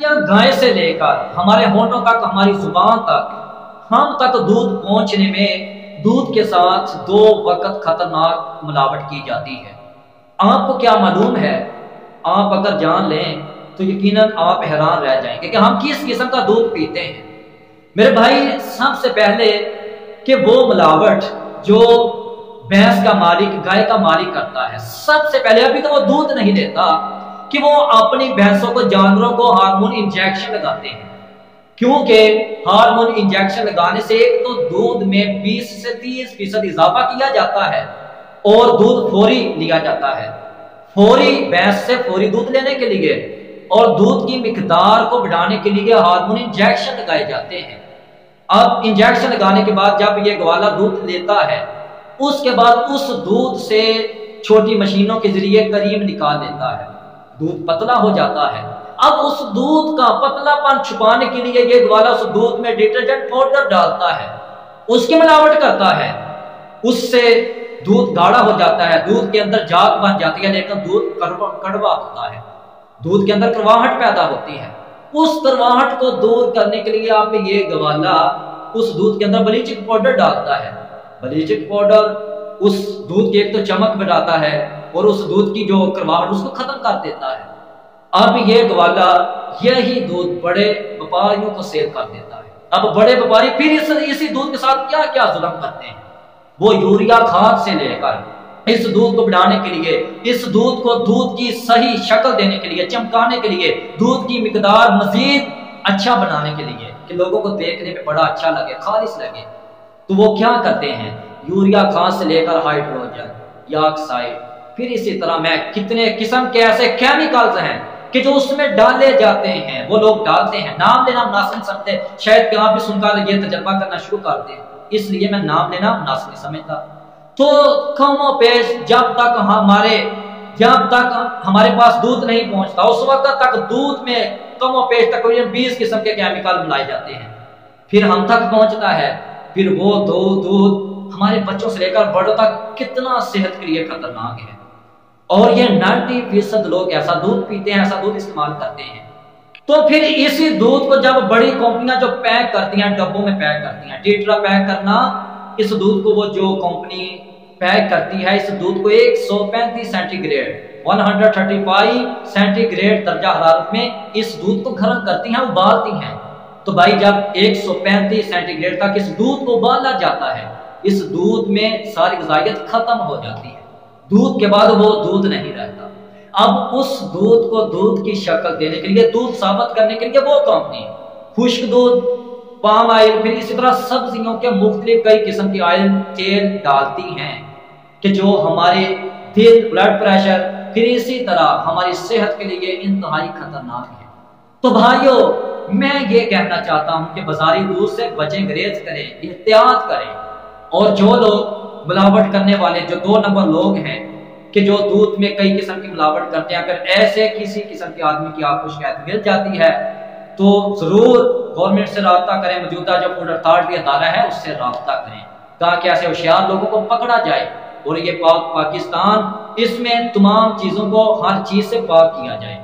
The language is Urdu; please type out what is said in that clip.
طرح گائے سے لے کر ہمارے ہونٹوں تک، ہماری زبان تک، ہم تک دودھ پہنچنے میں دودھ کے ساتھ 2 وقت خطرناک ملاوٹ کی جاتی ہے۔ آپ کو کیا معلوم ہے؟ آپ اگر جان لیں تو یقیناً آپ حیران رہ جائیں گے کہ ہم کس قسم کا دودھ پیتے ہیں۔ میرے بھائی، سب سے پہلے کہ وہ ملاوٹ جو بھینس کا مالک، گائے کا مالک کرتا ہے، سب سے پہلے ابھی تو وہ دودھ نہیں دیتا کہ وہ اپنی بھینسوں کو، جانوروں کو ہارمون انجیکشن لگاتے ہیں، کیونکہ ہارمون انجیکشن لگانے سے ایک تو دودھ میں 20 سے 30% اضافہ کیا جاتا ہے اور دودھ فوری لیا جاتا ہے، فوری بھینس سے فوری دودھ لینے کے لیے، اور دودھ کی مقدار کو بڑھانے کے لیے ہارمون انجیکشن لگائے جاتے ہیں۔ اب انجیکشن لگانے کے بعد جب یہ گوالا دودھ لیتا ہے، اس کے بعد اس دودھ سے چھوٹی مشینوں کے ذریعے کریم نکال لیتا ہے، دودھ پتلا ہو جاتا ہے۔ اب اس دودھ کا پتلا پن چھپانے کے لیے یہ گوالا اس دودھ میں ڈٹرجنٹ پاؤڈر ڈالتا ہے، اس کی ملاوٹ کرتا ہے، اس سے دودھ گاڑھا ہو جاتا ہے، دودھ کے اندر جاگ بن جاتی ہے، لیکن دودھ کڑوا ہوتا ہے، دودھ کے اندر کرواہٹ پیدا ہوتی ہے۔ اس کرواہٹ کو دور کرنے کے لیے آپ یہ گوالا اس دودھ کے اندر بلیچنگ پاؤڈر ڈالتا ہے۔ بلیچنگ پاؤڈر اس دودھ کی ایک تو چمک بڑھاتا ہے اور اس دودھ کی جو کرواہٹ اس کو ختم کر دیتا ہے۔ اب یہ گوالا یہی دودھ بڑے وپاریوں کو سیل کر دیتا ہے۔ اب بڑے وپاری پھر اسی دودھ کے ساتھ کیا کیا ظلم کرتے ہیں، وہ یوریا کھاد سے لے کر اس دودھ کو بڑھانے کے لیے، اس دودھ کو دودھ کی صحیح شکل دینے کے لیے، چمکانے کے لیے، دودھ کی مقدار مزید اچھا بنانے کے لیے کہ لوگوں کو دیکھنے میں بڑا اچھا لگے، خالص لگے، تو وہ کیا کرتے ہیں؟ یوریا کھاد سے لے کر ہائیڈروجن یا آکسائڈ، پھر اسی طرح میں کتنے قسم کے ایسے کیمیکلز ہیں کہ جو اس میں ڈالے جاتے ہیں، وہ لوگ ڈالتے ہیں۔ نام لینا مناسب نہیں سمجھتے، شاید کہ آپ بھی سن کر یہ تجربہ کرنا شروع کر دیں، اس لیے میں نام لینا مناسب نہیں سمجھتا۔ تو کم و بیش جب تک ہمارے پاس دودھ نہیں پہنچتا، اس وقت تک دودھ میں کم و بیش تقریباً 20 قسم کے کیمیکل ملائے جاتے ہیں۔ پھر ہم تک پہنچتا ہے، پھر وہ دودھ ہمارے بچوں سے لے کر بڑوں تک کتنا صحت کے لیے خطرناک ہے، اور یہ 90% لوگ ایسا دودھ پیتے ہیں، ایسا دودھ استعمال کرتے ہیں۔ تو پھر اسی دودھ کو جب بڑی کمپنیاں جو پیک کرتی ہیں، ڈبوں میں پیک کرتی ہیں، ٹیٹرا پیک کرنا، اس دودھ کو وہ جو کمپنی پیک کرتی ہے، اس دودھ کو 135 سینٹی گریڈ 135 سینٹی گریڈ درجہ حرارت میں اس دودھ کو گرم کرتی ہیں، ابالتی ہیں۔ تو بھائی جب 135 سینٹی گریڈ تک اس دودھ کو ابالا جاتا ہے، اس دودھ میں ساری غذائیت ختم ہو جاتی ہے، دودھ کے بعد وہ دودھ نہیں رہتا۔ اب اس دودھ کو دودھ کی شکل دینے کے لیے، دودھ ثابت کرنے کے لیے وہ کمپنی خشک دودھ، پام آئل، پھر اسی طرح سبزیوں کے مختلف کئی قسم کی آئل، تیل ڈالتی ہیں کہ جو ہمارے دل، بلڈ پریشر، پھر اسی طرح ہماری صحت کے لیے انتہائی خطرناک ہے۔ تو بھائیو، میں یہ کہنا چاہتا ہوں کہ بازاری دودھ سے بچیں، گریز کریں، احتیاط کریں، اور جو لوگ ملاوٹ کرنے والے، جو 2 نمبر لوگ ہیں کہ جو دودھ میں کئی قسم کی ملاوٹ کرتے ہیں، اگر ایسے کسی قسم کے آدمی کی آپ کو شکایت مل جاتی ہے تو ضرور گورنمنٹ سے رابطہ کریں، موجودہ جو فوڈ اتھارٹی ادارہ ہے اس سے رابطہ کریں تاکہ ایسے ہوشیار لوگوں کو پکڑا جائے، اور یہ پاکستان، اس میں تمام چیزوں کو، ہر چیز سے پاک کیا جائے۔